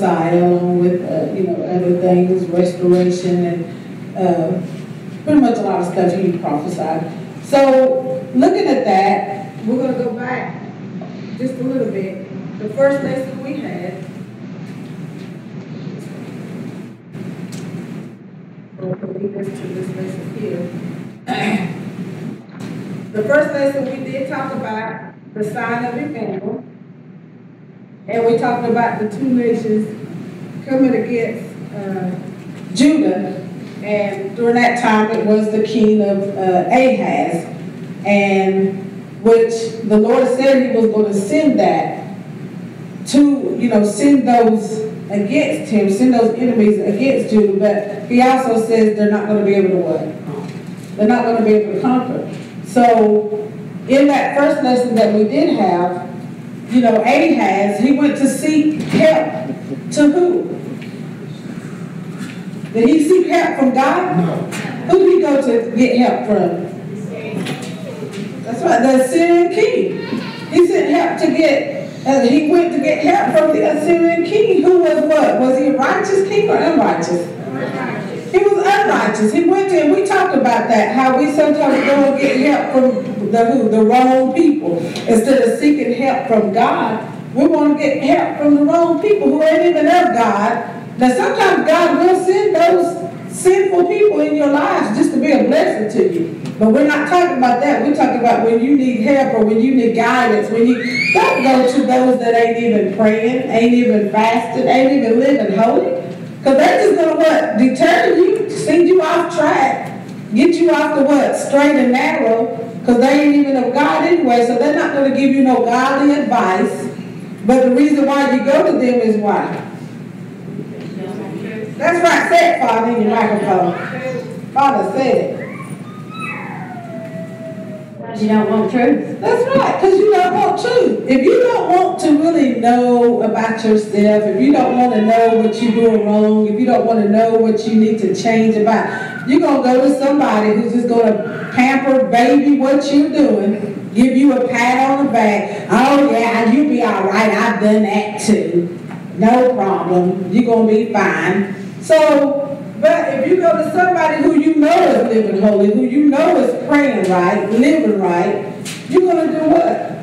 Messiah, along with other things, restoration, and pretty much a lot of stuff he prophesied. So looking at that, we're going to go back just a little bit. The first lesson we had, the first lesson we did talk about the sign of Emmanuel, and we talked about the two nations coming against Judah, and during that time it was the king of Ahaz, and which the Lord said he was going to send that to, send those against him, send those enemies against Judah, but he also says they're not going to be able to what? They're not going to be able to conquer. So in that first lesson that we did have, Ahaz, he went to seek help to who? Did he seek help from God? No. Who did he go to get help from? That's right, the Assyrian king. He sent help to he went to get help from the Assyrian king, who was what? Was he a righteous king or unrighteous? He was unrighteous. He went to, and we talked about that, how we sometimes go and get help from the wrong people. Instead of seeking help from God, we want to get help from the wrong people who ain't even of God. Now sometimes God will send those sinful people in your lives just to be a blessing to you. But we're not talking about that. We're talking about when you need help or when you need guidance. When you don't go to those that ain't even praying, ain't even fasting, ain't even living holy. Because they're just going to what? Deter you, send you off track, get you off the what? Straight and narrow. Because they ain't even of God anyway. So they're not going to give you no godly advice. But the reason why you go to them is why? That's right, say it, Father, in your microphone. Father, say it. You don't want truth. That's right, because you don't want truth. If you don't want to really know about yourself, if you don't want to know what you're doing wrong, if you don't want to know what you need to change about, you're going to go to somebody who's just going to pamper, baby, what you're doing, give you a pat on the back. Oh, yeah, you'll be all right. I've done that too. No problem. You're going to be fine. So, but if you go to somebody who you know is living holy, who you know is praying right, living right, you're going to do what?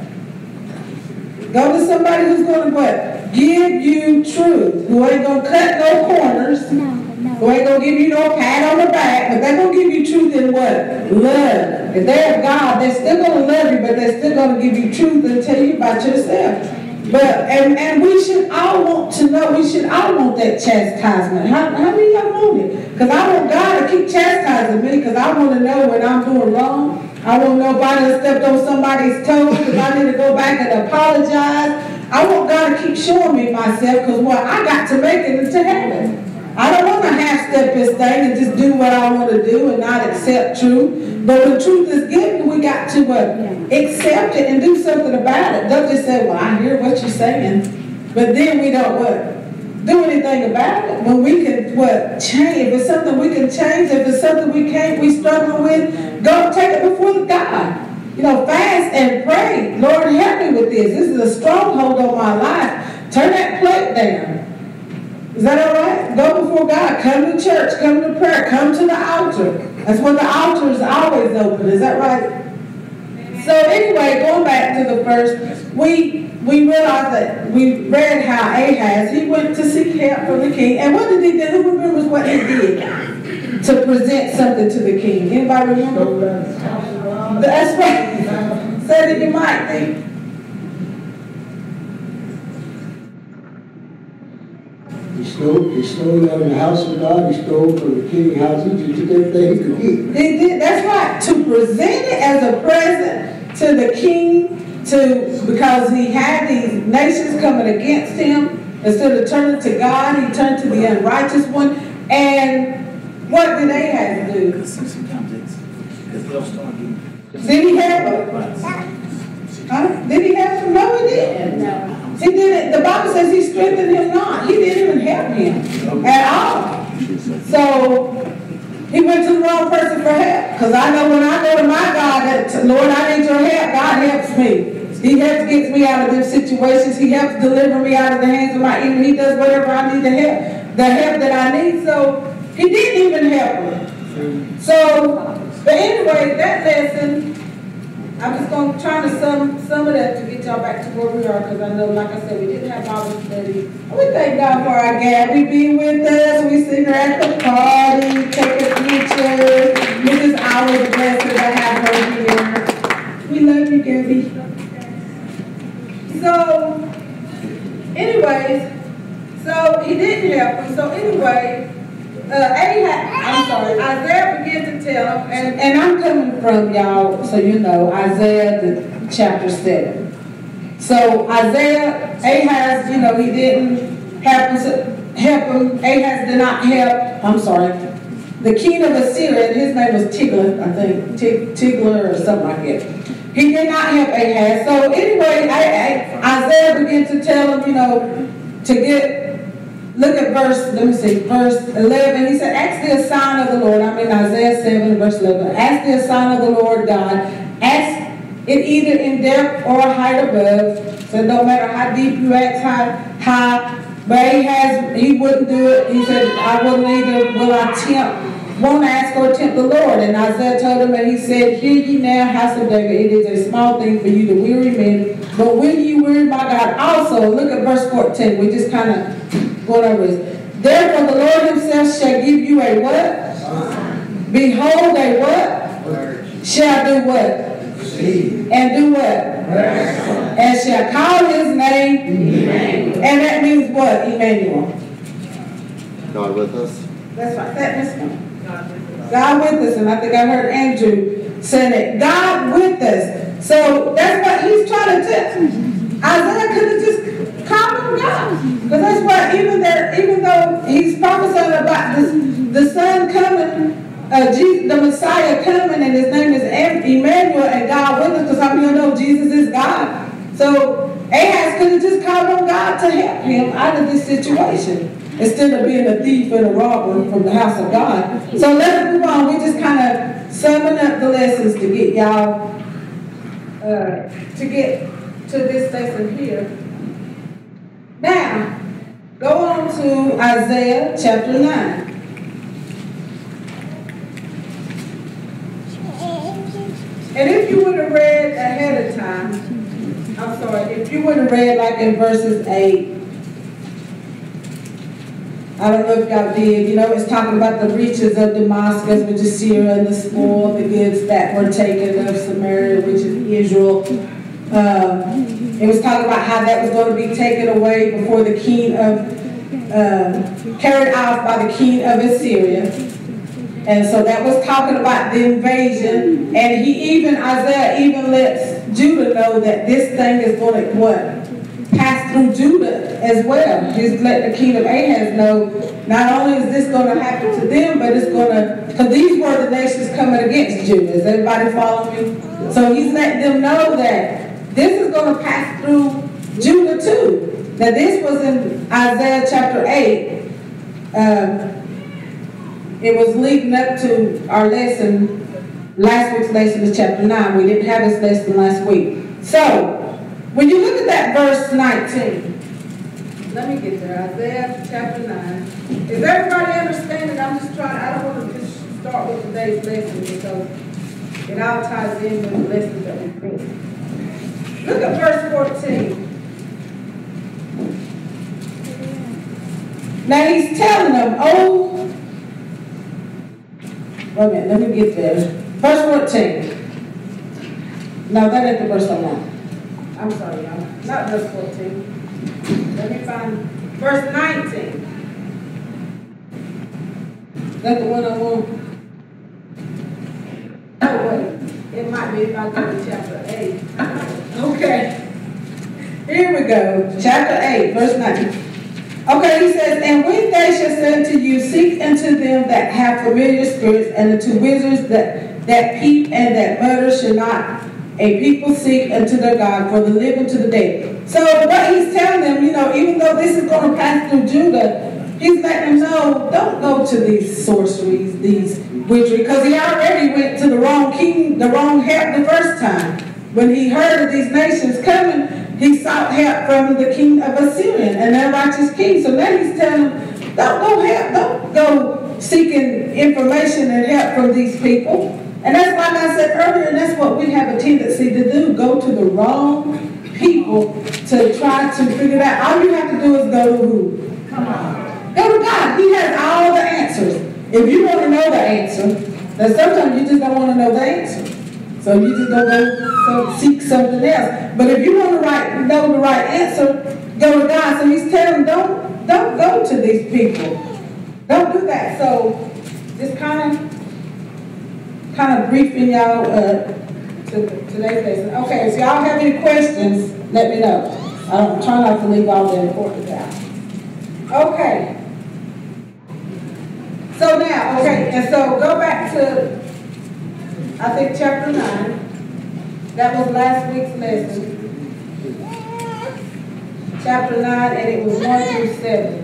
Go to somebody who's going to what? Give you truth. Who ain't going to cut no corners. Who ain't going to give you no pat on the back, but they're going to give you truth in what? Love. If they're of God, they're still going to love you, but they're still going to give you truth and tell you about yourself. But and we should all want to know, we should all want that chastisement. How many of y'all want it? Because I want God to keep chastising me, because I want to know when I'm doing wrong. I want nobody to step on somebody's toes, if I need to go back and apologize. I want God to keep showing me myself, because what? I got to make it into heaven. I don't want to half-step this thing and just do what I want to do and not accept truth. But when truth is given, we got to accept it and do something about it. Don't just say, well, I hear what you're saying. But then we don't do anything about it. When we can change. If it's something we can change, if it's something we struggle with, go take it before the God. Fast and pray. Lord, help me with this. This is a stronghold on my life. Turn that plate down. Is that all right? Go before God. Come to church. Come to prayer. Come to the altar. That's when the altar is always open. Is that right? So anyway, going back to the first, we realized that we read how Ahaz, he went to seek help from the king. And what did he do? Who remembers what he did to present something to the king? Anybody remember? That's right. Said it, you might think. He stole out of the house of God. He stole from the king's house. He took everything he could get. He did. That's right. To present it as a present to the king, because he had these nations coming against him. Instead of turning to God, he turned to the unrighteous one. And what did Ahaz do? Did he have them? Did he have them? No, he didn't. No. He didn't. The Bible says he strengthened him not. He didn't even help him at all. So he went to the wrong person for help. Because I know when I go to my God, Lord, I need your help. God helps me. He helps get me out of them situations. He helps deliver me out of the hands of my enemy. He does whatever I need to help, the help that I need. So he didn't even help me. So, but anyway, that lesson, I'm just going to try to sum it up to get y'all back to where we are, because I know, like I said, we didn't have Bible study. We thank God for our Gabby being with us. We see her at the party, take a picture. It is always a blessing to have her here. We love you, Gabby. So, anyways, so he didn't help him. So anyway, Isaiah began to tell him, and I'm coming from, y'all, so you know, Isaiah chapter 7. So Isaiah, Ahaz, you know, he didn't help him. Ahaz did not help, the king of Assyria, his name was Tiglath, I think, Tiglath or something like that. He did not help Ahaz. So anyway, Isaiah began to tell him, you know, look at verse 11. He said, ask thee a sign of the Lord. I'm in Isaiah 7, verse 11. Ask thee a sign of the Lord God. Ask it either in depth or height above. So no matter how deep you ask, high. But he wouldn't do it. He said, I wouldn't either, won't ask or tempt the Lord. And Isaiah told him, and he said, hear ye now, house of David, it is a small thing for you to weary men, but will you weary my God also? Look at verse 14. We just kind of going over this. Therefore the Lord himself shall give you a what? Behold, a what? Shall do what? And do what? And shall call his name. And that means what? Emmanuel. God with us. That's right. That means God with us. And I think I heard Andrew saying it. God with us. So that's what he's trying to tell. Isaiah could have just called him God. Because that's what, even though he's prophesying about the son coming, the Messiah coming, and his name is Emmanuel, and God with us, because how many of you know Jesus is God? So Ahaz could have just called on God to help him out of this situation, instead of being a thief and a robber from the house of God. So let's move on. We're just kind of summing up the lessons to get y'all, to get to this lesson here. Now, go on to Isaiah chapter 9. And if you would have read ahead of time, if you would have read like in verses 8, I don't know if y'all did, you know, it's talking about the breaches of Damascus, which is Syria, and the spoil, the goods that were taken of Samaria, which is Israel. It was talking about how that was going to be taken away before the king of, carried off by the king of Assyria. And so that was talking about the invasion. And Isaiah even lets Judah know that this thing is going to pass through Judah as well. He's letting the king of Ahaz know, not only is this going to happen to them, but it's going to, because these were the nations coming against Judah. Is everybody following me? So he's letting them know that this is going to pass through Judah too. Now this was in Isaiah chapter 8. It was leading up to our lesson. Last week's lesson is chapter 9. We didn't have this lesson last week. So, when you look at that verse 19, let me get there. Isaiah chapter 9. Is everybody understanding? I'm just trying, I don't want to just start with today's lesson because it all ties in with the lessons that we've read. Look at verse 14. Now he's telling them, wait a minute, let me get there. Verse 14. No, that ain't the verse I want. I'm sorry, y'all. Not verse 14. Let me find verse 19. Is that the one I want? Oh, wait. It might be if I go to chapter 8. Okay. Here we go. Chapter 8, verse 19. Okay, he says, and when they shall say unto you, seek unto them that have familiar spirits, and unto wizards that peep and that mutter, shall not a people seek unto their God, for the living to the dead. So what he's telling them, you know, even though this is going to pass through Judah, he's letting them know, don't go to these sorceries, these witchery, because he already went to the wrong king, the wrong help the first time. when he heard of these nations coming, he sought help from the king of Assyria, and their righteous king. So now he's telling them, don't go seeking information and help from these people. And that's like I said earlier, and that's what we have a tendency to do, go to the wrong people to try to figure it out. All you have to do is go to who? Come on. Go to God. He has all the answers. If you want to know the answer, then sometimes you just don't want to know the answer. So you just don't go seek something else. But if you want to know the right answer, go to God. So he's telling them, don't go to these people. Don't do that. So just kind of briefing y'all to today's lesson. Okay, if y'all have any questions, let me know. I'm trying not to leave all the important out. Okay. So now, and so go back to, I think, chapter 9. That was last week's lesson. Chapter 9, and it was 1 through 7.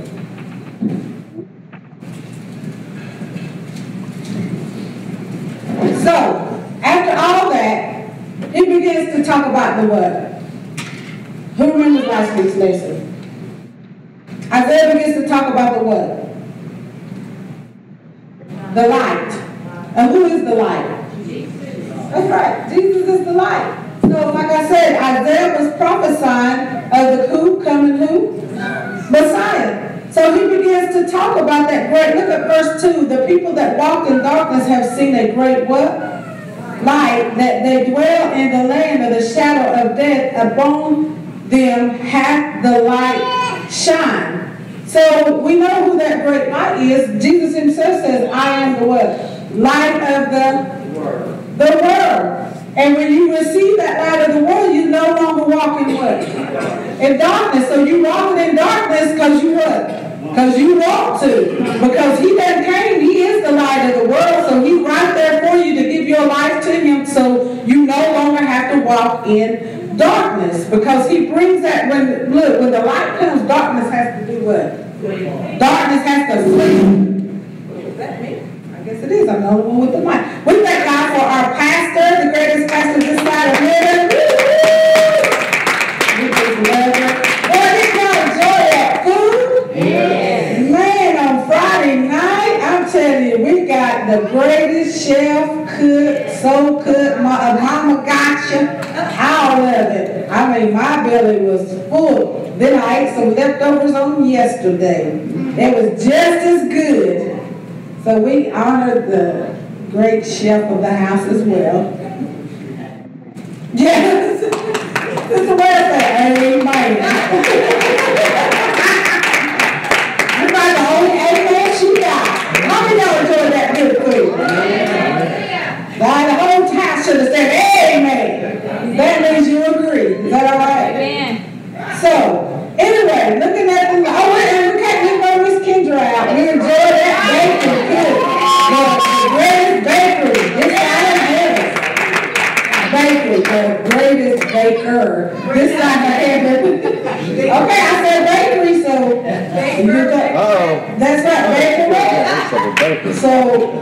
So, after all that, he begins to talk about the what? Who remembers last week's lesson? Isaiah begins to talk about the what? The light. And who is the light? That's right. Jesus is the light. So, like I said, Isaiah was prophesying of the who coming who? Messiah. So he begins to talk about that great, look at verse 2, the people that walk in darkness have seen a great what? Light, that they dwell in the land of the shadow of death, upon them hath the light shine. So we know who that great light is. Jesus himself says, I am the what? Light of the world. And when you receive that light of the world, you no longer walk in what? In darkness. So you walking in darkness because you what? Because you want to. Because he that came, he is the light of the world. So he's right there for you to give your life to him so you no longer have to walk in darkness. Because he brings that, when the light comes, darkness has to do what? Darkness has to flee. Is that me? I guess it is. I'm the only one with the mic. We thank God for our pastor, the greatest pastor this side of heaven. We just love her. Boy, did y'all enjoy that food? Yes. Man, on Friday night, I'm telling you, we got the greatest chef, cook, soul cook, mama gotcha, all of it. I mean, my belly was full. Then I ate some leftovers on yesterday. It was just as good. So we honored the great chef of the house as well. Yes. This is where it's at. Amen. You're about the only amen she got. How many of y'all enjoyed that good food? The whole house should have said amen. That means you agree. Is that all right? Amen. So, anyway, looking at the, and we can't leave Miss Kendra out. We enjoyed that bakery good. The greatest bakery this side of heaven. Bakery, the greatest baker this side of heaven. Okay, I said bakery, so that's right, bakery. So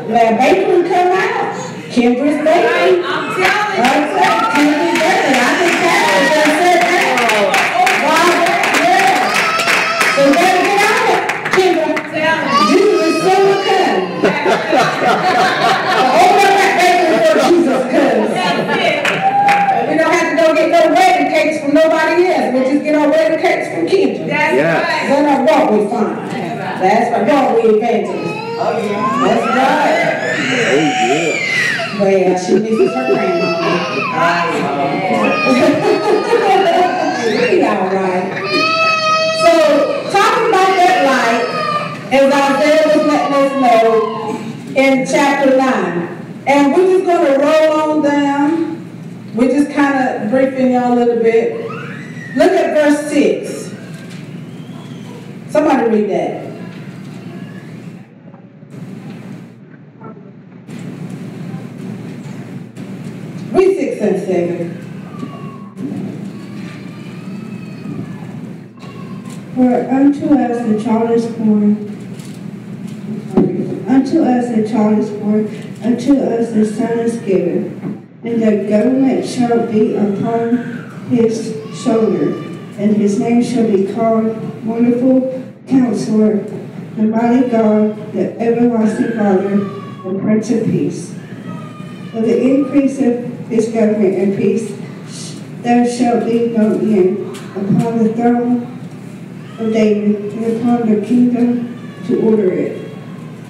when bakery come out, Kendra's bakery. I'm telling you. Kendra's bakery. I can tell you. They said that. So better get on it, Kendra. Jesus is soon to come. Open up that bakery for Jesus comes. We don't have to go get no wedding cakes from nobody else. We just get our wedding cakes from Kendra. That's right. Then what we find. That's right. What we evangelists. Oh yeah. That's right. Oh yeah. Well, she misses her grandma. She's all right. So, talking about that light, as Isaiah was letting us know in chapter 9. And we're just going to roll on down. We're just kind of briefing y'all a little bit. Look at verse 6. Somebody read that. Read 6 and 7. For unto us a child is born, unto us a child is born, unto us a son is given, and the government shall be upon his shoulder, and his name shall be called Wonderful Counselor, the Mighty God, the Everlasting Father, the Prince of Peace. Of the increase of his government and peace there shall be no end upon the throne of David and upon the kingdom to order it,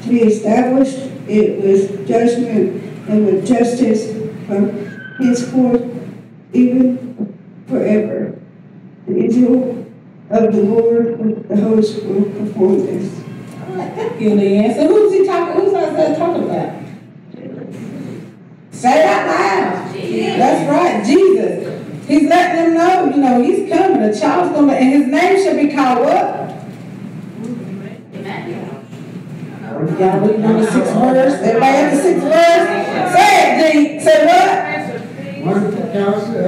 to be established it with judgment and with justice from henceforth even forever. The angel of the Lord of the hosts will perform this. Thank you, Leanne. So who's he talking? Who's Isaiah talking about? Say it out loud. Jesus. That's right, Jesus. He's letting them know, he's coming. A child's coming, and his name shall be called what? Y'all reading on the 6th verse? Everybody at the 6th verse? Say it, D. Say what? Wonderful Counselor,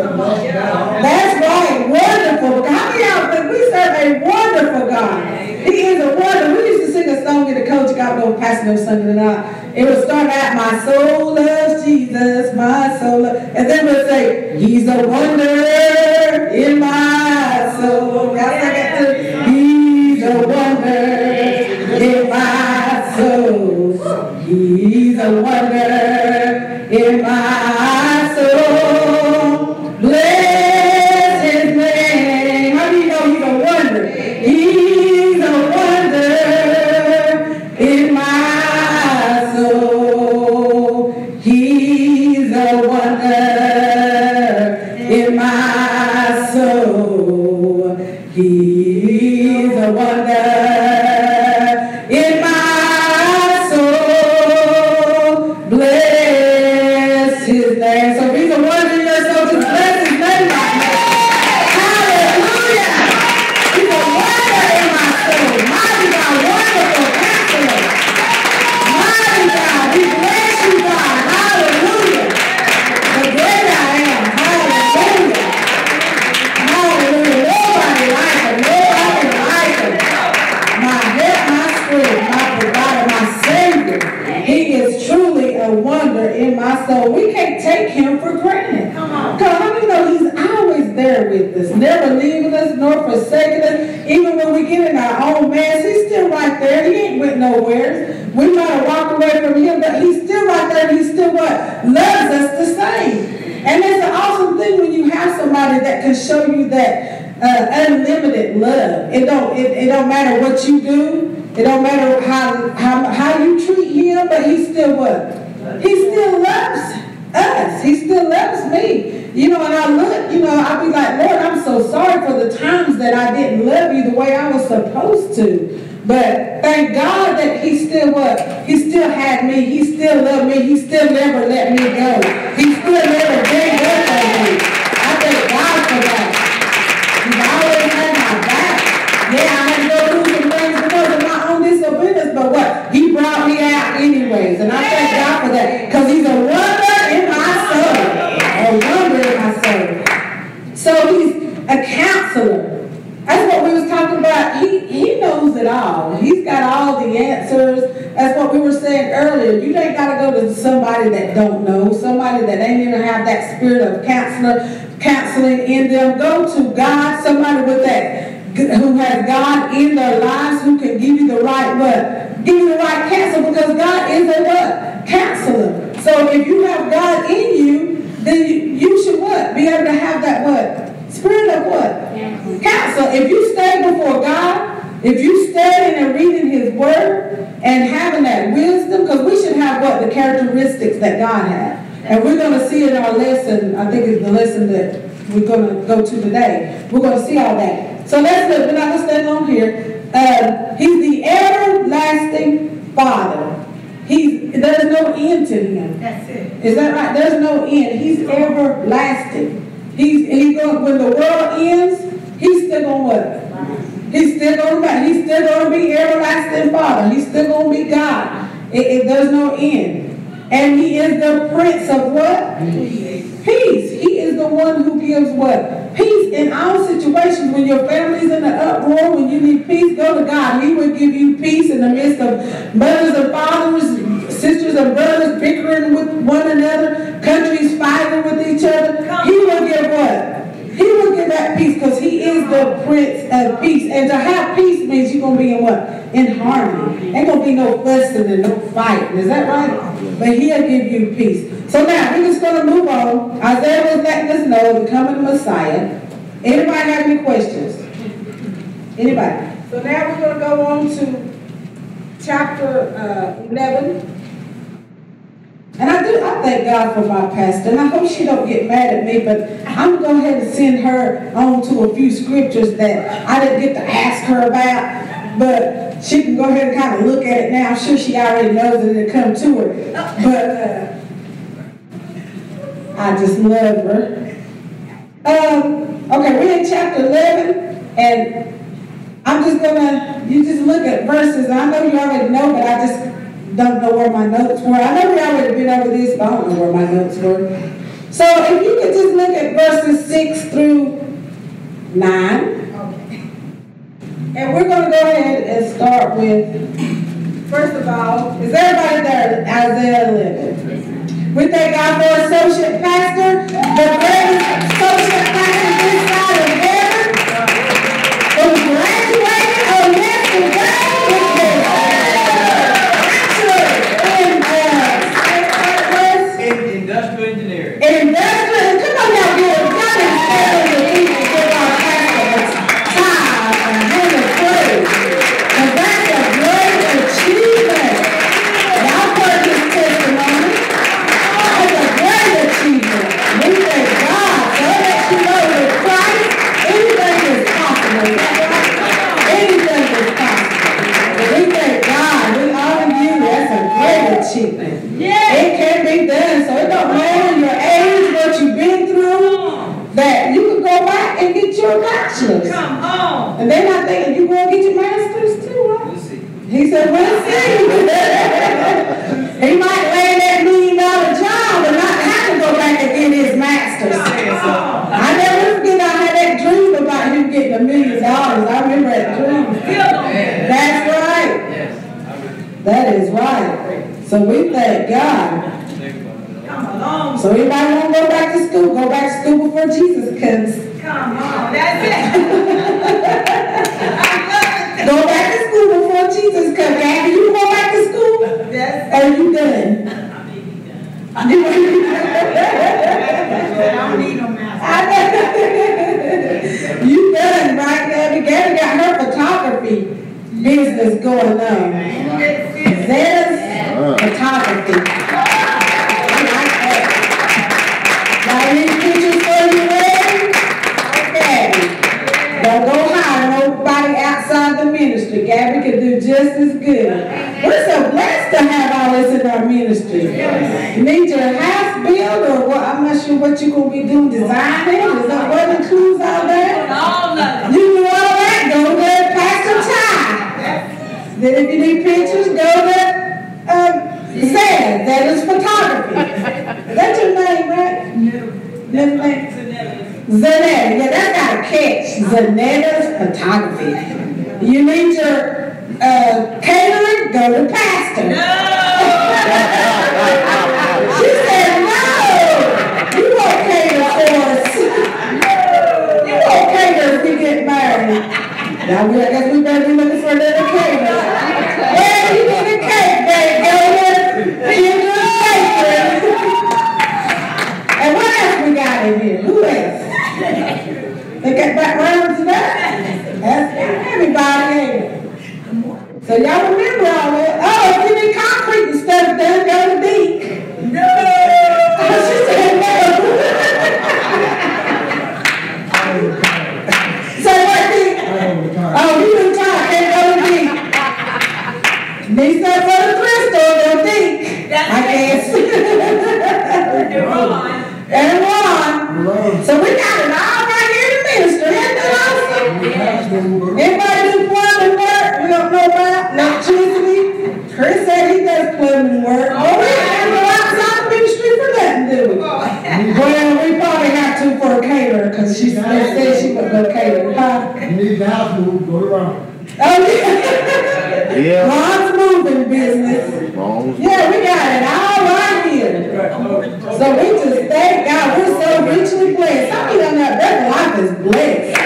That's right, wonderful. How many of y'all think we serve a wonderful God? He is a wonder. We used to sing a song in the coach, got no pastor no singing it out. It would start out, my soul loves Jesus, my soul loves, and then we'll say, he's a wonder in my soul. Y'all sing it too? He's a wonder in my soul. He's a wonder in my soul. Bless his name. How do you know he's a wonder? He's a wonder in my soul. He's a wonder in my soul. He's a wonder in my soul. Bless his name. So if he's a wonder in your soul, just bless his name right now. Hallelujah. He's a wonder in my soul. Mighty God, wonderful counselor. Mighty God, we bless you, God. Hallelujah. The great I am. Hallelujah. Hallelujah. Nobody like him. Nobody like him. My help, my strength, my provider, my savior. He is truly a wonder in my soul. We can't take him for granted. Come on. Because how many know he's always there with us, never leaving us nor forsaking us. Even when we get in our own mess, he's still right there. He ain't went nowhere. We might have walked away from him, but he's still right there, and he still what? Loves us the same. And it's an awesome thing when you have somebody that can show you that unlimited love. It don't matter what you do. It don't matter how you treat him, but he still what? He still loves us. He still loves me. And I look, I'll be like, Lord, I'm so sorry for the times that I didn't love you the way I was supposed to. But thank God that he still what? He still had me. He still loved me. He still never let me go. He still never gave up on me. I thank God for that. He's always had my back. Yeah, I had to go through some things because of my own disobedience, but what? He brought me out anyways. And I thank God for that. Because he's a wonder in my soul. A wonder in my soul. So he's a counselor. That's what we was talking about. He knows it all. He's got all the answers. That's what we were saying earlier. You ain't got to go to somebody that don't know, somebody that ain't even have that spirit of counseling in them. Go to God, somebody with that, who has God in their lives, who can give you the right what? Give you the right counsel, because God is a what? Counselor. So if you have God in you, then you should what? Be able to have that what? Spirit of what? Counsel. If you stay before God, if you studying and reading his word and having that wisdom, because we should have what? The characteristics that God has. And we're going to see in our lesson, I think it's the lesson that we're going to go to today. We're going to see all that. So let's look. We're not going to stand on here. He's the everlasting Father. There's no end to him. That's it. Is that right? There's no end. He's everlasting. He's going, when the world ends, he's still going what? He's still going to be. He's still going to be everlasting Father. He's still going to be God. There's no end. And he is the Prince of what? Peace. He is the one who gives what? Peace in all situations. When your family's in the uproar, when you need peace, go to God. He will give you peace in the midst of mothers and fathers, sisters and brothers bickering with one another, countries fighting the Prince of Peace. And to have peace means you're going to be in what? In harmony. Ain't going to be no fussing and no fighting. Is that right? But he'll give you peace. So now, we're just going to move on. Isaiah was letting us know the coming Messiah. Anybody have any questions? Anybody? So now we're going to go on to chapter 11. And I thank God for my pastor, and I hope she don't get mad at me, but I'm going to go ahead and send her on to a few scriptures that I didn't get to ask her about, but she can go ahead and kind of look at it now. I'm sure she already knows that it'll come to her, but I just love her. Okay, we're in chapter 11, and I'm just going to, you just look at verses. I know you already know, but I just don't know where my notes were. I know we already been over this, but I don't know where my notes were. So if you could just look at verses 6 through 9. And we're going to go ahead and start with, first of all, is everybody there? Isaiah 11. We thank God for Associate Pastor, the greatest Associate Pastor this side of heaven, who graduated on yesterday. Industrial engineering. Industrial, come on now, girl. God is telling the people to give our pastors time and hand of praise. And that's a great achievement. And I've heard his testimony. That's a great achievement. We thank God. So that you know with Christ, anything is possible. Anything is possible. But we thank God. We honor you. That's a great achievement. It can be done, so it don't matter your age, what you've been through, that you can go back and get your bachelor's. Come on. And then I think you go and get your master's too, right? We'll see. He said, we'll see. He might land that $1 million job and not have to go back and get his master's. I never forget I had that dream about him getting $1 million. I remember that dream. That's right. That is right. So we thank God. Come along. So anybody want to go back to school? Go back to school before Jesus comes. Come on. That's it. Go back to school before Jesus comes. Gabby, you go back to school? That's Are you done? I don't need no master. You done, right, Gabby? Gabby got her photography business going on. There's photography. I like that. Got any pictures for you, ready? Gabby. Don't go hire nobody outside the ministry. Gabby can do just as good. We're so blessed to have all this in our ministry. You need your house built or what? I'm not sure what you're going to be doing. Designing? Is that what includes all that? You do all that, go to Pastor Ty. Then if you need pictures, go to Zed. That is photography. That's your name, right? Zanetta. Yeah, that's got a catch. Zanetta's photography. You need your catering, go to Pastor. No! She said, no! You won't cater for us. You won't cater if we get married. Now, I guess we better be looking for another caterer. Well, you need a cake, baby. Go there. You do a catering. And what else we got in here? Who else? They got backgrounds and that? That's everybody, ain't it? So y'all remember all that? Oh, if you need concrete and stuff done, go to Deke. No! She said no. Say what, Deke? Oh, you retired, can't go to Deke. Need stuff for the thrift store, go Deke. I guess. And Ron. So we got it all right here in the ministry. Isn't that awesome? Anybody do plumbing work we don't know about? Electricity? Chris said he does plumbing work. Oh, we have no outside the ministry for nothing, do we? Well, we probably have to for a caterer because she said she would go cater. Huh? You need the house move, go around. Oh, yeah. Yeah. Ron's moving business. Yeah, we got it all right here. So we just thank God. We're so richly blessed. Some of you don't know that life is blessed.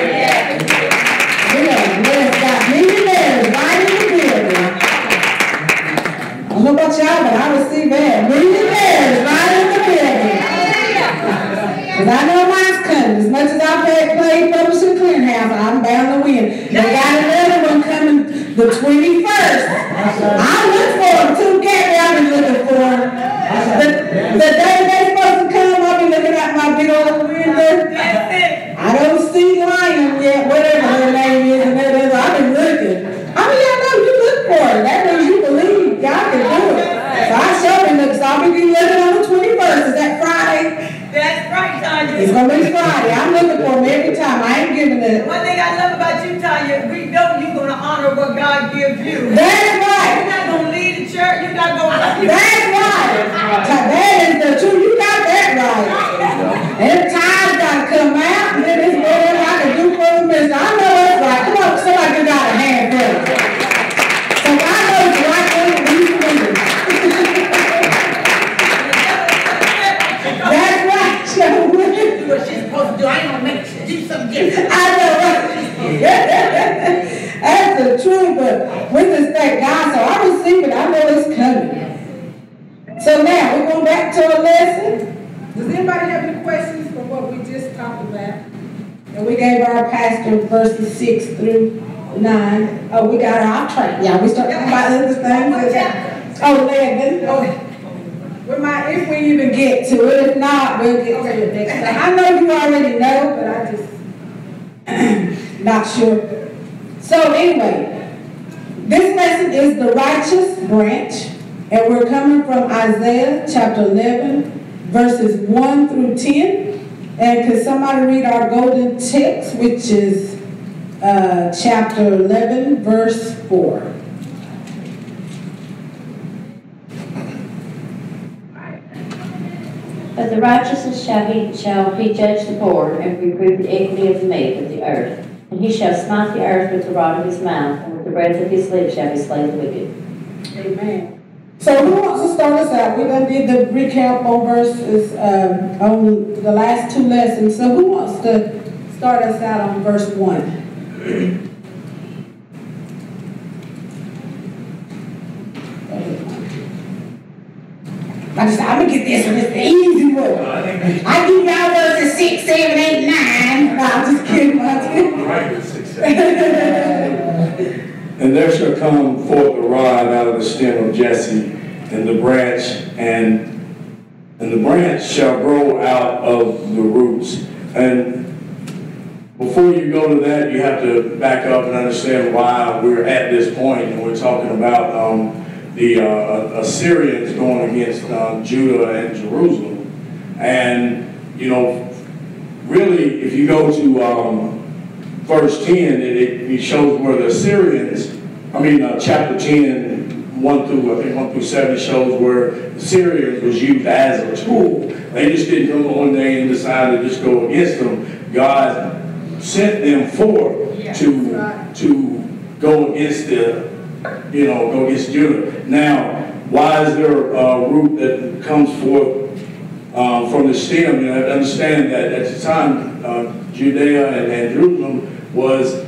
know about y'all, but I receive that. Read it there, right in the building. Because I know mine's coming. As much as I played Publishing Clearinghouse, I'm bound to win. They got another one coming the 21st. I look for them too, Gabby. I've been looking for them. The day they're supposed to come, I'll be looking at my big old window. I don't see Lion yet, whatever her name is, and that is. I've been looking. I mean, I know you look for it. That means you believe God can do it. So I sure been looking. So I'll be looking on the 21st. Is that Friday? That's right, Tanya. It's going to be Friday. I'm looking for them every time. I ain't giving it. One thing I love about you, Tanya, we know you're going to honor what God gives you. That's right. You're not going to lead the church. You're not going to. That's right. That is the truth. You got that right. And time's got to come out. And then it's whatever I can do for the ministry. I know it's right. Come on, somebody give God a hand for it. So I know it's right there with these fingers. That's right. Do what she's supposed to do. I ain't gonna make her do something different. I know, right? That's the truth, but we just thank God. So I receive it. I know it's coming. So now we're going back to our lesson. Does anybody have any questions for what we just talked about? And we gave our pastor verses 6 through 9. Oh, we got our track. Yeah, we started talking about other things. Oh, 11. Oh. If we even get to it, if not, we'll get to it next time. I know you already know, but I just not sure. So anyway, this lesson is the righteous branch, and we're coming from Isaiah chapter 11, verses 1 through 10. And can somebody read our golden text, which is chapter 11, verse 4. But the righteous shall he judge the poor, and reprove the iniquity of the meek of the earth. And he shall smite the earth with the rod of his mouth, and with the breath of his lips shall he slay the wicked. Amen. So who wants to start us out? We done did the recap on verses, on the last two lessons. So who wants to start us out on verse 1? I'm going to get this one. It's the easy one. I give y'all verses 6, 7, 8, 9. No, I'm just kidding. Right, 6, 7. And there shall come forth a rod out of the stem of Jesse, and the branch shall grow out of the roots. And before you go to that, you have to back up and understand why we're at this point, and we're talking about the Assyrians going against Judah and Jerusalem. And, you know, really, if you go to verse 10, it shows where the Assyrians, chapter 10, 1 through 7 shows where the Assyrians was used as a tool. They just didn't come one day and decide to just go against them. God sent them forth to go against go against Judah. Now, why is there a root that comes forth from the stem? You have to understand that at the time, Judea and Jerusalem was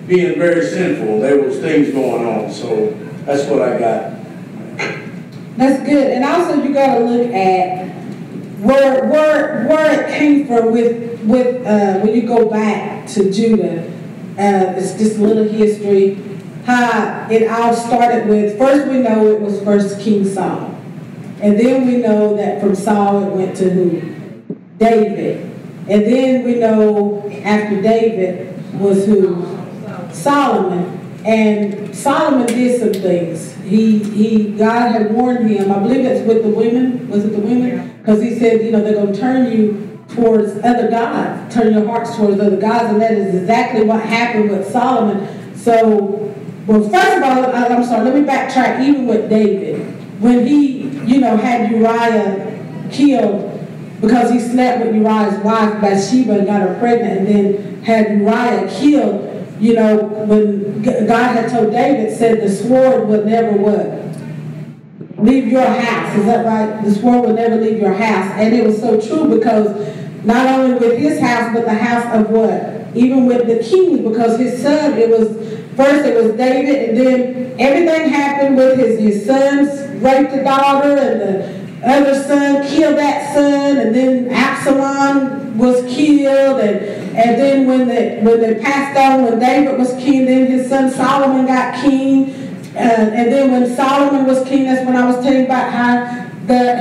being very sinful. There was things going on. So that's what I got. That's good. And also you got to look at where it came from with when you go back to Judah. It's just a little history. How it all started with, first we know it was first King Saul. And then we know that from Saul it went to who? David. And then we know after David was who? Solomon. And Solomon did some things. God had warned him, I believe it's with the women, was it the women? Because he said, they're going to turn you towards other gods, turn your hearts towards other gods, and that is exactly what happened with Solomon. So, well, first of all, I'm sorry, let me backtrack. Even with David, when he, had Uriah killed because he slept with Uriah's wife, Bathsheba, and got her pregnant, and then had Uriah killed, when God had told David, said the sword would never what? Leave your house. Is that right? The sword would never leave your house. And it was so true because not only with his house, but the house of what? Even with the king, because his son, it was first it was David, and then everything happened with his sons raped the daughter, and the other son killed that son, and then Absalom was killed, and then when they passed on, when David was king, then his son Solomon got king, and then when Solomon was king, that's when I was telling you about how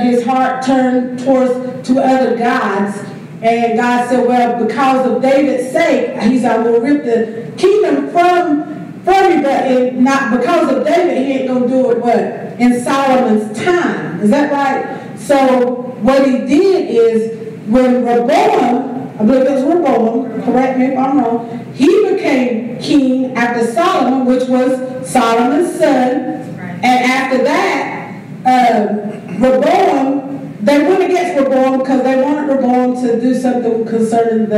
his heart turned to other gods. And God said, well, because of David's sake, he said, I will rip the kingdom from you, but not because of David, he ain't going to do it, but in Solomon's time. Is that right? So what he did is, when Rehoboam, I believe it was Rehoboam, correct me if I'm wrong, he became king after Solomon, which was Solomon's son. And after that, Rehoboam, they went against Rehoboam because they wanted Rehoboam to do something concerning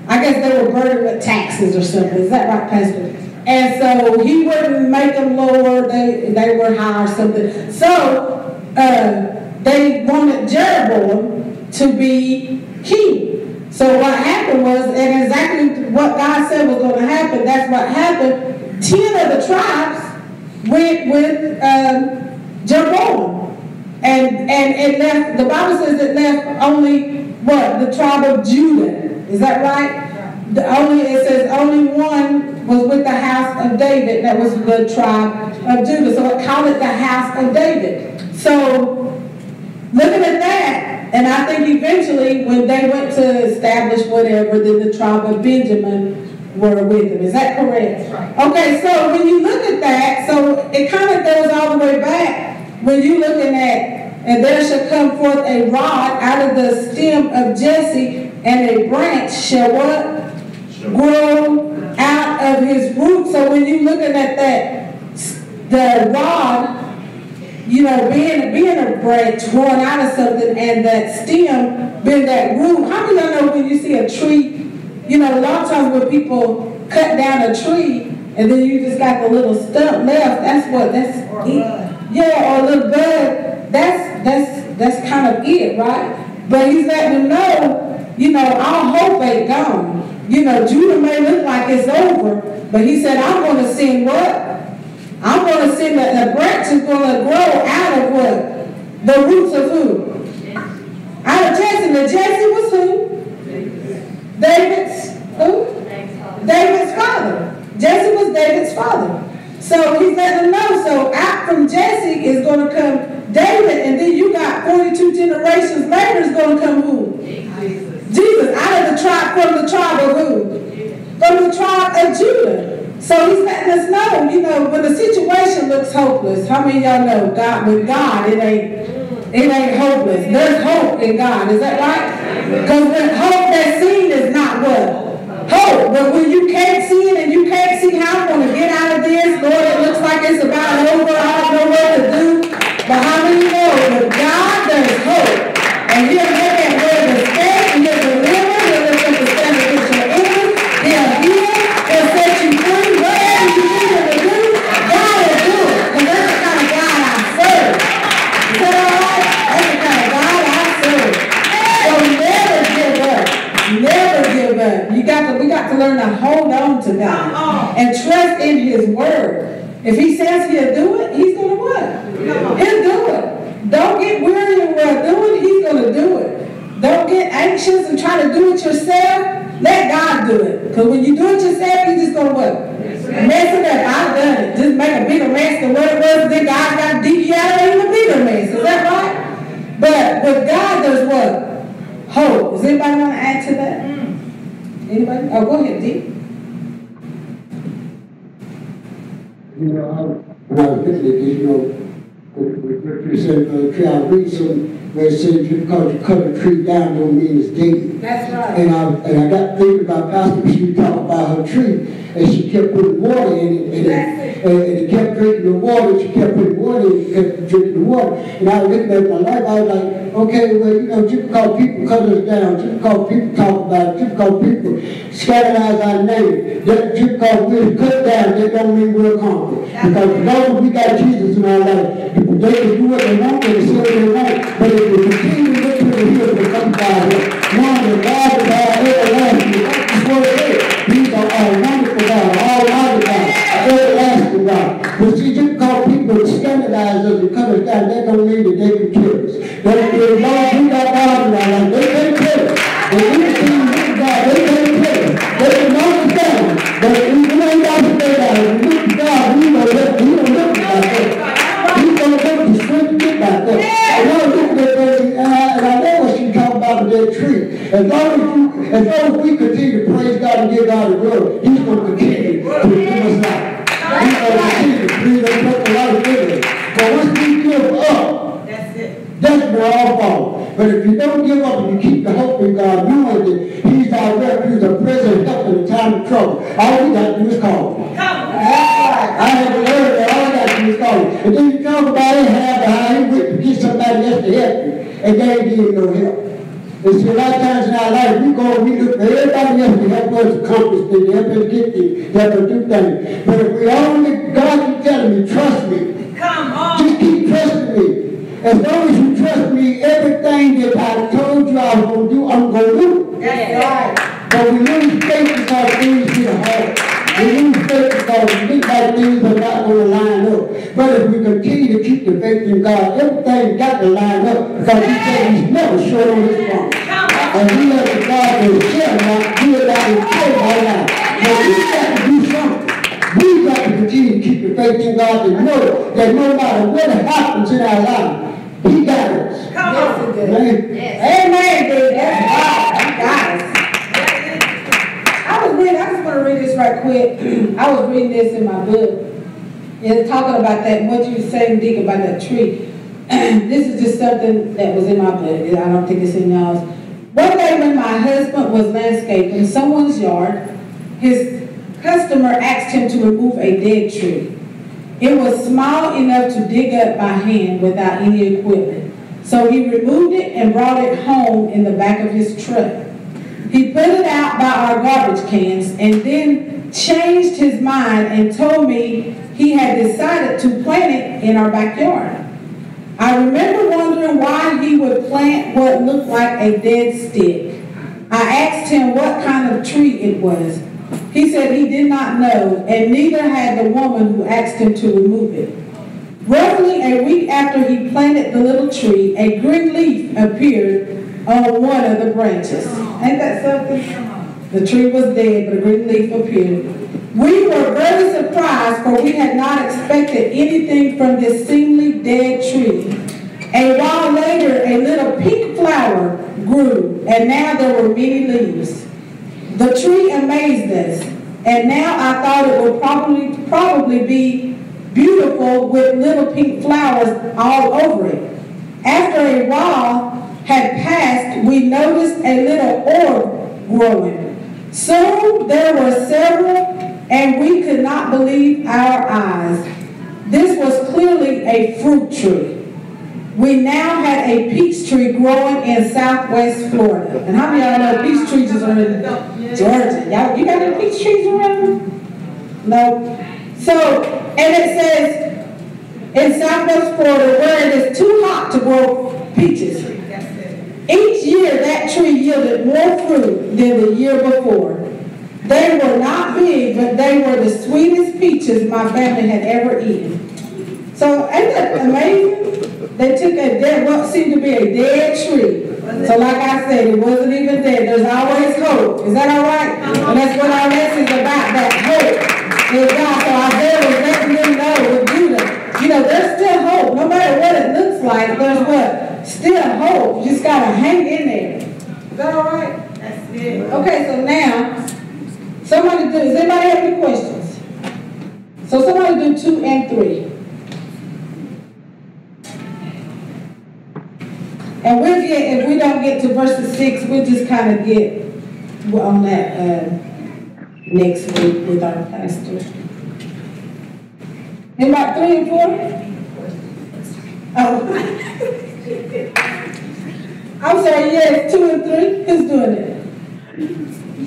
I guess they were burdened with taxes or something. Is that right, Pastor? And so he wouldn't make them lower, they were high or something. So they wanted Jeroboam to be king. So what happened was, and exactly what God said was going to happen, that's what happened. 10 of the tribes went with Jeroboam. And it left, the Bible says it left only, what? The tribe of Judah. Is that right? It says only one was with the house of David. That was the tribe of Judah. So it called it the house of David. So, looking at that, and I think eventually when they went to establish whatever, then the tribe of Benjamin were with them. Is that correct? Right. Okay, so when you look at that, so it kind of goes all the way back. When you're looking at, and there shall come forth a rod out of the stem of Jesse, and a branch shall what? Grow out of his root. So when you're looking at that, the rod, you know, being a branch growing out of something, and that stem being that root. How many of y'all know when you see a tree, you know, a lot of times when people cut down a tree, and then you just got the little stump left, yeah, or a little bud, that's kind of it, right? But he's letting them know, you know, our hope ain't gone. You know, Judah may look like it's over, but he said, I'm going to send what? I'm going to send the branch is going to grow out of what? The roots of who? Out of Jesse. Now Jesse was who? David's who? David's father. Jesse was David's father. So he's letting them know. So out from Jesse is going to come David, and then you got 42 generations later is going to come who? Jesus. Out of the tribe, from the tribe of who? From the tribe of Judah. So he's letting us know, you know, when the situation looks hopeless, how many of y'all know God, with God, it ain't hopeless. There's hope in God. Is that right? Because when hope that's seen is not what? Hope. But when you can't see it and you can't see how I'm going to get out of this, Lord, it looks like it's about over, I don't know what to do. But how many know with God there's hope? And he'll make that way of escape, and he'll deliver, he'll lift up the stand against your enemies, he'll heal, he'll set you free. Whatever you need him to do, God will do it. Because that's the kind of God I serve. Is that all right? That's the kind of God I serve. So never give up. Never give up. We got to learn to hold on to God and trust in his word. If he says he'll do it, he's going to what? He'll do it. Don't get weary in what doing, he's going to do it. Don't get anxious and try to do it yourself. Let God do it. Because when you do it yourself, you're just going to what? Mess it up. I've done it. Just make a bigger mess than what it was. Then God got to dig you out of even a bigger mess. Is that right? But with God, there's what? Hope. Does anybody want to add to that? Anybody? Oh, go ahead, D. You know, when I was looking at this, you know, you said, tree, I read some where it says just because you cut a tree down don't mean it's dead. That's right. And I got thinking about Pastor, she was talking about her tree, and she kept putting water in it, and it kept drinking the water, she kept putting water in it, kept drinking the water. And I was looking at my life, I was like, okay, well, you know, just because people cut us down, just because people talk about it, just because people scandalize our name, just because we're cut down, that don't mean we're conquered. Because as long as we got Jesus in our life, they can do what they want, they can say what they want, but if we continue to look to the hills that come by, one that God is our everlasting, that's what it is. He's our wonderful God, our almighty God. people scandalize us and cut us down, that don't mean that they can kill us. As long as we got God in our life, they can't kill us. When we continue with God, they can't kill us. They can knock us down. But we ain't got to stay down. When we look to God, we don't look like that. He's going to look to strength to get back there. And I look at that, and I know what she talking about with that tree. As long as we continue to praise God and give God the glory, He's going to continue to give us life. He's going to continue to breathe and put the life in us. But once we give up, that's where all fall. But if you don't give up and you keep the hope in God, knowing that He's our refuge, a present help in the time of trouble, all we got to do is call Him. I had to learn that all I got to do is call Him. And then you talk about it, how He went to get somebody else to help you, and they ain't giving no help. And see, a lot of times in our life, we look for everybody else to help us accomplish things, help us get things, help us do things. But if we only, God keep telling me, trust me. Come on. Just keep trusting me. As long as you trust me, everything that I told you I was going to do, I'm going to do. That's right. But we lose faith because things get hard. We lose faith because we think like things are not going to line up. But if we continue to keep the faith in God, everything got to line up because He said He's never short on His promise. And He has the God that is sharing out, He is out and sharing our life. But we got to do something. We got to continue to keep the faith in God and know that no matter what happens in our life, He got us. Come on. Amen. Amen, dude. That's right. He got us. I just want to read this right quick. I was reading this in my book. It's talking about that, what you were saying, Dick, about that tree. This is just something that was in my book. I don't think it's in y'all's. One day when my husband was landscaping someone's yard, his customer asked him to remove a dead tree. It was small enough to dig up by hand without any equipment. So he removed it and brought it home in the back of his truck. He put it out by our garbage cans and then changed his mind and told me he had decided to plant it in our backyard. I remember wondering why he would plant what looked like a dead stick. I asked him what kind of tree it was. He said he did not know, and neither had the woman who asked him to remove it. Roughly a week after he planted the little tree, a green leaf appeared on one of the branches. Ain't that something? The tree was dead, but a green leaf appeared. We were very surprised, for we had not expected anything from this seemingly dead tree. A while later, a little pink flower grew, and now there were many leaves. The tree amazed us, and now I thought it would probably be beautiful with little pink flowers all over it. After a while had passed, we noticed a little orb growing. Soon there were several, and we could not believe our eyes. This was clearly a fruit tree. We now had a peach tree growing in southwest Florida. And how many of y'all know peach trees are in Georgia? Y'all, you got any peach trees around? No. So, and it says in southwest Florida where it is too hot to grow peaches. Each year that tree yielded more fruit than the year before. They were not big, but they were the sweetest peaches my family had ever eaten. So ain't that amazing? They took what seemed to be a dead tree. So like I said, it wasn't even dead. There's always hope. Is that all right? And that's what our lesson is about, that hope in God. So Isaiah was letting them know with Judah, you know, there's still hope. No matter what it looks like, there's what? Still hope. You just got to hang in there. Is that all right? That's it. Okay, so now, does anybody have any questions? So somebody do 2 and 3. And we'll get, if we don't get to verses 6, we'll just kind of get on that next week with our pastor. Anybody 3 and 4? Oh. I'm sorry, yes, 2 and 3. Who's doing it?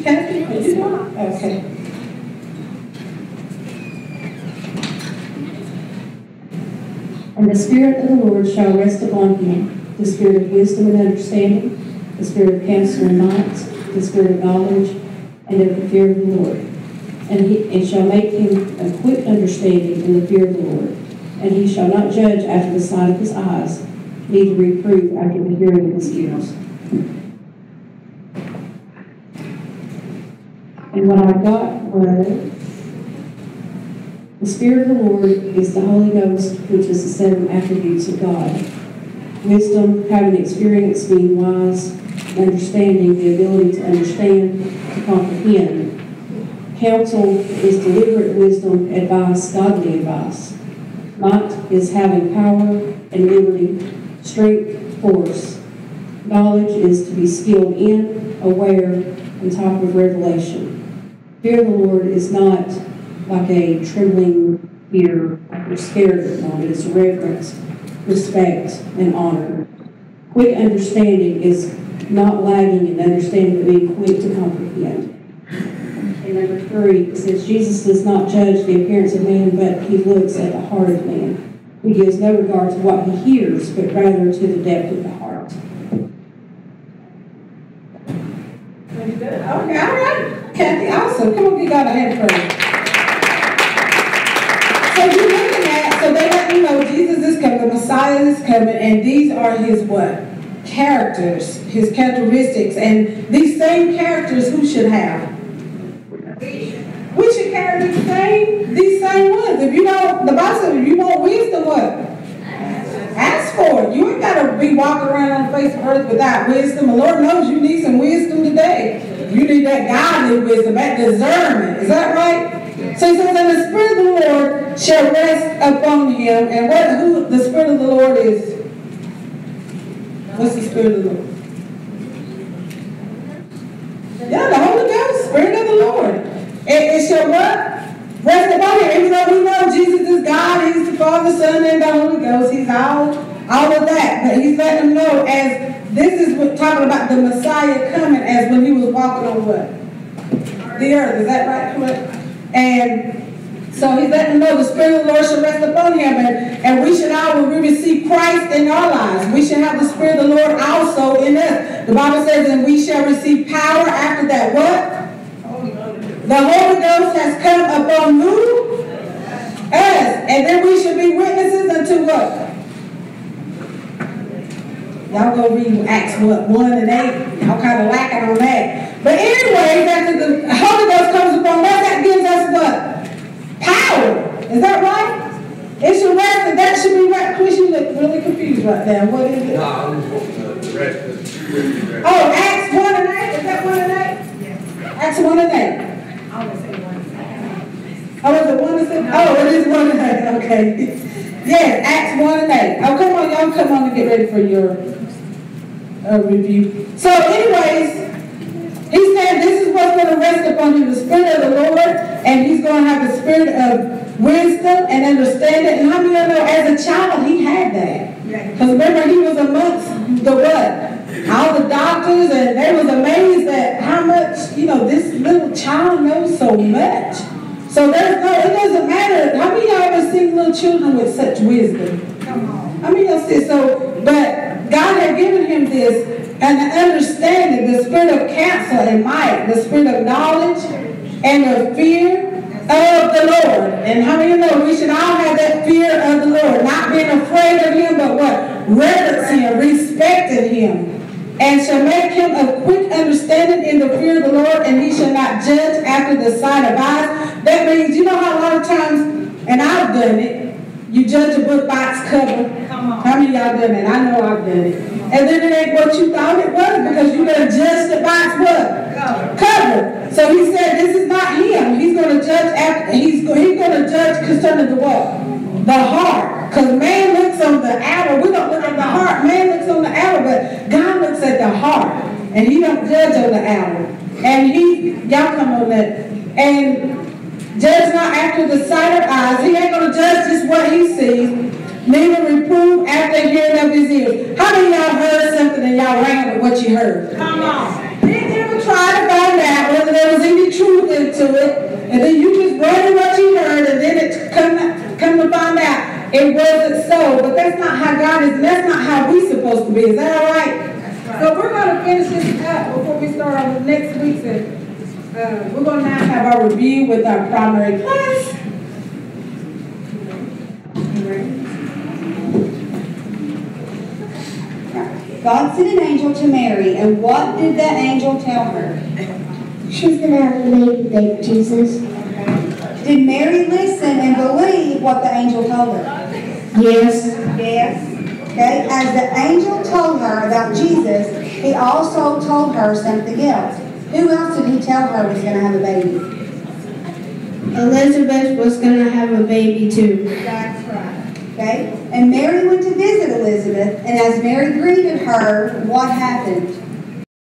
Kathy? Okay. And the Spirit of the Lord shall rest upon him, the Spirit of wisdom and understanding, the Spirit of counsel and might, the Spirit of knowledge, and of the fear of the Lord. And shall make him a quick understanding in the fear of the Lord. and he shall not judge after the sight of his eyes, neither reprove after the hearing of his ears. And what I got was, the Spirit of the Lord is the Holy Ghost, which is the 7 attributes of God. Wisdom, having experience, being wise, understanding, the ability to understand, to comprehend. Counsel is deliberate wisdom, advice, godly advice. Might is having power and liberty, strength, force. Knowledge is to be skilled in, aware, and type of revelation. Fear of the Lord is not like a trembling fear, like you're scared of it. No, it is reverence, respect, and honor. Quick understanding is not lagging in understanding, but being quick to comprehend. And number 3, it says, Jesus does not judge the appearance of man, but he looks at the heart of man. He gives no regard to what he hears, but rather to the depth of the heart. Pretty good. Okay, all right. Kathy, awesome. Come on, give God a hand first. So you're looking at, so they let you know Jesus is coming, the Messiah is coming, and these are his what? Characters, his characteristics. And these same characters, who should have? We should carry these same ones. If you don't, the Bible says, if you want wisdom, what? Ask for it. You ain't got to be walking around on the face of earth without wisdom. The Lord knows you need some wisdom today. You need that godly wisdom, that discernment. Is that right? So he says, and the Spirit of the Lord shall rest upon him. And who the Spirit of the Lord is? What's the Spirit of the Lord? Yeah, the Holy Ghost, Spirit of the Lord. It shall what? Rest upon him. Even though we know Jesus is God, he's the Father, Son, and the Holy Ghost. He's all of that. But he's letting them know, as this is what talking about the Messiah coming, as when he was walking on what? The earth. Is that right? Correct? And so he's letting them know the Spirit of the Lord shall rest upon him. And we should all, when we receive Christ in our lives, we should have the Spirit of the Lord also in us. The Bible says, and we shall receive power after that. What? The Holy Ghost has come upon who? Us. And then we should be witnesses unto what? Y'all go read Acts 1 and 8. Y'all kind of lacking on that. But anyway, after the Holy Ghost comes upon us, that gives us what? Power. Is that right? It should rest, and that should be right. Chris, you look really confused right now. What is it? Oh, Acts 1 and 8? Is that 1 and 8? Yeah. Acts 1 and 8. Oh, is it 1 and 6? Oh, it is 1 and 8. Okay. Yeah, Acts 1 and 8. Oh, come on, y'all come on and get ready for your review. So, anyways, he said this is what's going to rest upon you, the Spirit of the Lord, and he's going to have the spirit of wisdom and understanding. And how many of you know, as a child, he had that? Because remember, he was amongst the what? All the doctors, and they was amazed at how much, this little child knows so much. So it doesn't matter. How many of y'all ever seen little children with such wisdom? Come on. How many of y'all see? But God had given him this, and the understanding, the spirit of counsel and might, the spirit of knowledge and the fear of the Lord. And how many of you know we should all have that fear of the Lord, not being afraid of him, but what? Reverence him, respecting him. And shall make him of quick understanding in the fear of the Lord, and he shall not judge after the sight of eyes. That means, you know how a lot of times, and I've done it, you judge a book by its cover. How many of y'all done it? I know I've done it. And then it ain't what you thought it was, because you done judged it by its what? Cover. So he said this is not him. He's going to judge after, he's going to judge concerning the what? The heart. Because man looks on the outer. We don't look at the heart. Man looks on the outer, but God looks at the heart. And he don't judge on the outer. And y'all come on that. And judge not after the sight of eyes. He ain't going to judge just what he sees. Neither reprove after hearing of his ears. How many of y'all heard something and y'all ran with what you heard? Come on. Didn't ever try to find out whether there was any truth into it. And then you just ran with what you heard, and then it come to find out it wasn't so. But that's not how God is, and that's not how we're supposed to be. Is that all right? So we're going to finish this up before we start on the next week's. We're going to now have our review with our primary class. You ready? God sent an angel to Mary, and what did that angel tell her? She's going to have a baby, Jesus. Did Mary listen and believe what the angel told her? Yes. Yes. Okay, as the angel told her about Jesus, he also told her something else. Who else did he tell her was going to have a baby? Elizabeth was going to have a baby too. That's right. Okay, and Mary went to visit Elizabeth, and as Mary greeted her, what happened?